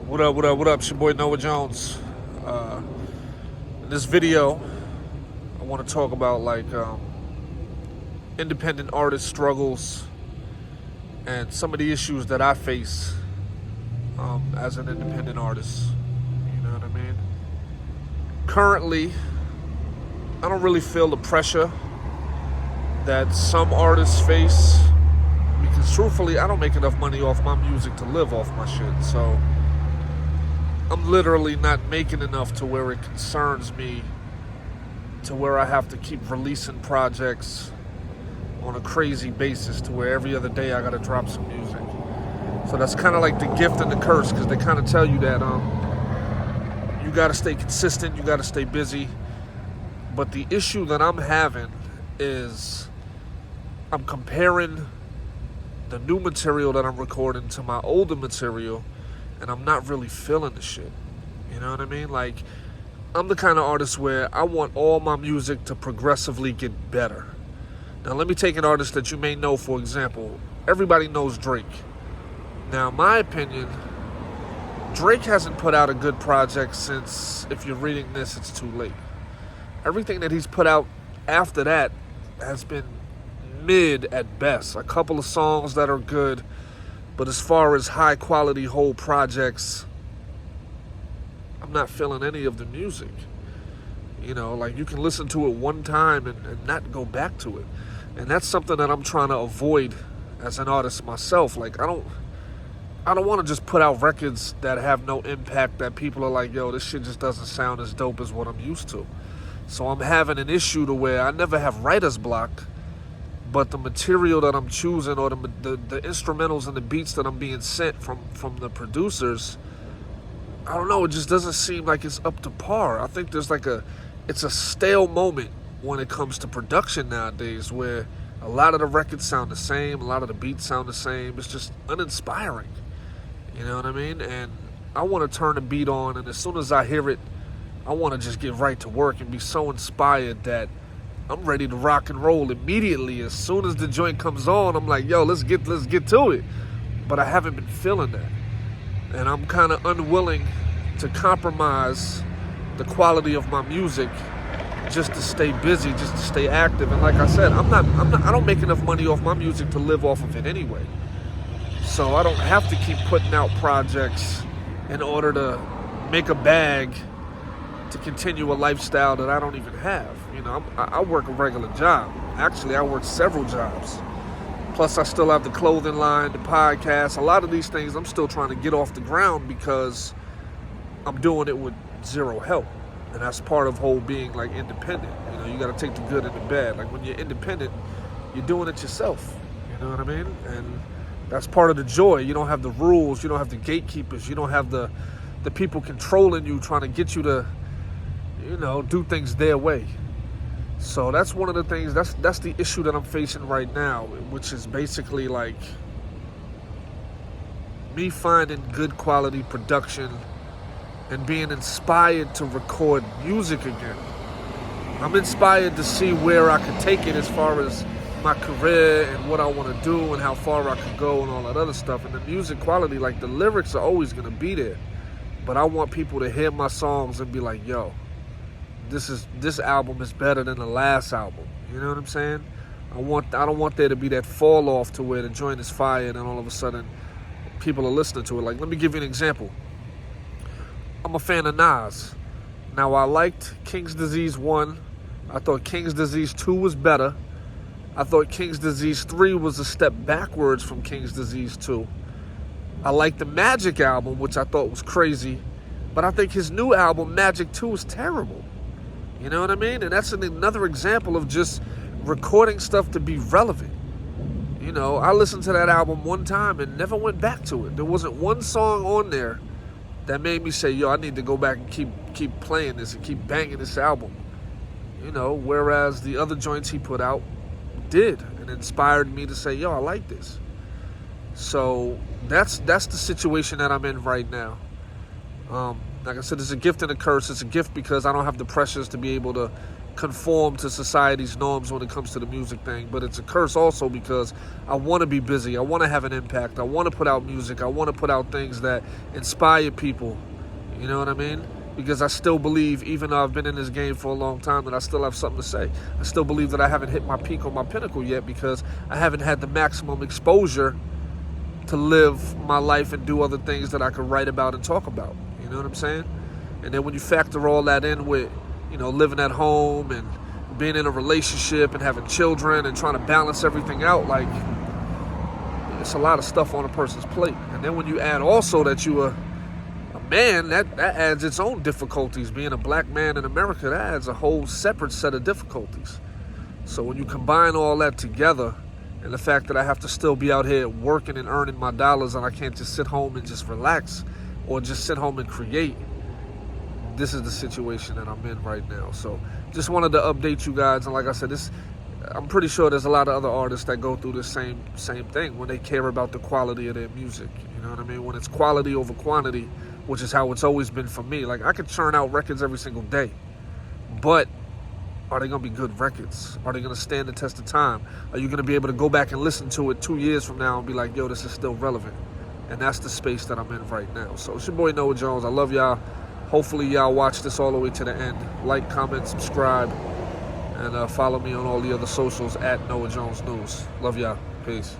What up, what up, what up? It's your boy Noah Jones. In this video, I want to talk about independent artist struggles and some of the issues that I face as an independent artist. You know what I mean? Currently, I don't really feel the pressure that some artists face because truthfully, I don't make enough money off my music to live off my shit. So I'm literally not making enough to where it concerns me to where I have to keep releasing projects on a crazy basis to where every other day I gotta drop some music. So that's kind of like the gift and the curse, because they kind of tell you that you gotta stay consistent, you gotta stay busy. But the issue that I'm having is I'm comparing the new material that I'm recording to my older material, and I'm not really feeling the shit. You know what I mean? Like, I'm the kind of artist where I want all my music to progressively get better. Now, let me take an artist that you may know, for example. Everybody knows Drake. Now, in my opinion, Drake hasn't put out a good project since, if you're reading this, it's too late. Everything that he's put out after that has been mid at best. A couple of songs that are good, but as far as high quality whole projects, I'm not feeling any of the music. You know, like you can listen to it one time and not go back to it. And that's something that I'm trying to avoid as an artist myself. Like I don't want to just put out records that have no impact, that people are like, yo, this shit just doesn't sound as dope as what I'm used to. So I'm having an issue to where I never have writer's block, but the material that I'm choosing, or the instrumentals and the beats that I'm being sent from the producers, I don't know, it just doesn't seem like it's up to par. I think there's it's a stale moment when it comes to production nowadays, where a lot of the records sound the same, a lot of the beats sound the same. It's just uninspiring. You know what I mean? And I want to turn the beat on, and as soon as I hear it, I want to just get right to work and be so inspired that I'm ready to rock and roll immediately. As soon as the joint comes on, I'm like, yo, let's get to it. But I haven't been feeling that. And I'm kind of unwilling to compromise the quality of my music just to stay busy, just to stay active. And like I said, I don't make enough money off my music to live off of it anyway. So I don't have to keep putting out projects in order to make a bag to continue a lifestyle that I don't even have. You know, I work a regular job. Actually, I work several jobs. Plus, I still have the clothing line, the podcast. A lot of these things I'm still trying to get off the ground because I'm doing it with zero help. And that's part of whole being like independent. You know, you got to take the good and the bad. Like when you're independent, you're doing it yourself. You know what I mean? And that's part of the joy. You don't have the rules. You don't have the gatekeepers. You don't have the people controlling you, trying to get you to, you know, do things their way. So that's one of the things, that's the issue that I'm facing right now, which is basically like me finding good quality production and being inspired to record music again. I'm inspired to see where I could take it as far as my career and what I want to do and how far I could go and all that other stuff. And the music quality, like the lyrics are always going to be there. But I want people to hear my songs and be like, yo, this album is better than the last album. You know what I'm saying? I don't want there to be that fall off to where the joint is fire and then all of a sudden people are listening to it. Like, let me give you an example. I'm a fan of Nas. Now, I liked King's Disease 1. I thought King's Disease 2 was better. I thought King's Disease 3 was a step backwards from King's Disease 2. I liked the Magic album, which I thought was crazy. But I think his new album, Magic 2, is terrible. You know what I mean? And that's another example of just recording stuff to be relevant. You know, I listened to that album one time and never went back to it. There wasn't one song on there that made me say, yo, I need to go back and keep playing this and keep banging this album. You know, whereas the other joints he put out did and inspired me to say, yo, I like this. So that's the situation that I'm in right now. Like I said, it's a gift and a curse. It's a gift because I don't have the pressures to be able to conform to society's norms when it comes to the music thing, but it's a curse also because I want to be busy. I want to have an impact. I want to put out music. I want to put out things that inspire people. You know what I mean? Because I still believe, even though I've been in this game for a long time, that I still have something to say. I still believe that I haven't hit my peak or my pinnacle yet because I haven't had the maximum exposure to live my life and do other things that I could write about and talk about. You know what I'm saying? And then when you factor all that in with, living at home and being in a relationship and having children and trying to balance everything out, like, it's a lot of stuff on a person's plate. And then when you add also that you are a man, that adds its own difficulties. Being a black man in America, that adds a whole separate set of difficulties. So when you combine all that together, and the fact that I have to still be out here working and earning my dollars, and I can't just sit home and just relax or just sit home and create, this is the situation that I'm in right now. So just wanted to update you guys. And like I said, I'm pretty sure there's a lot of other artists that go through the same thing when they care about the quality of their music. You know what I mean? When it's quality over quantity, which is how it's always been for me. Like, I could churn out records every single day, but are they going to be good records? Are they going to stand the test of time? Are you going to be able to go back and listen to it 2 years from now and be like, yo, this is still relevant? And that's the space that I'm in right now. So it's your boy Noah Jones. I love y'all. Hopefully y'all watch this all the way to the end. Like, comment, subscribe, and follow me on all the other socials at Noah Jones News. Love y'all. Peace.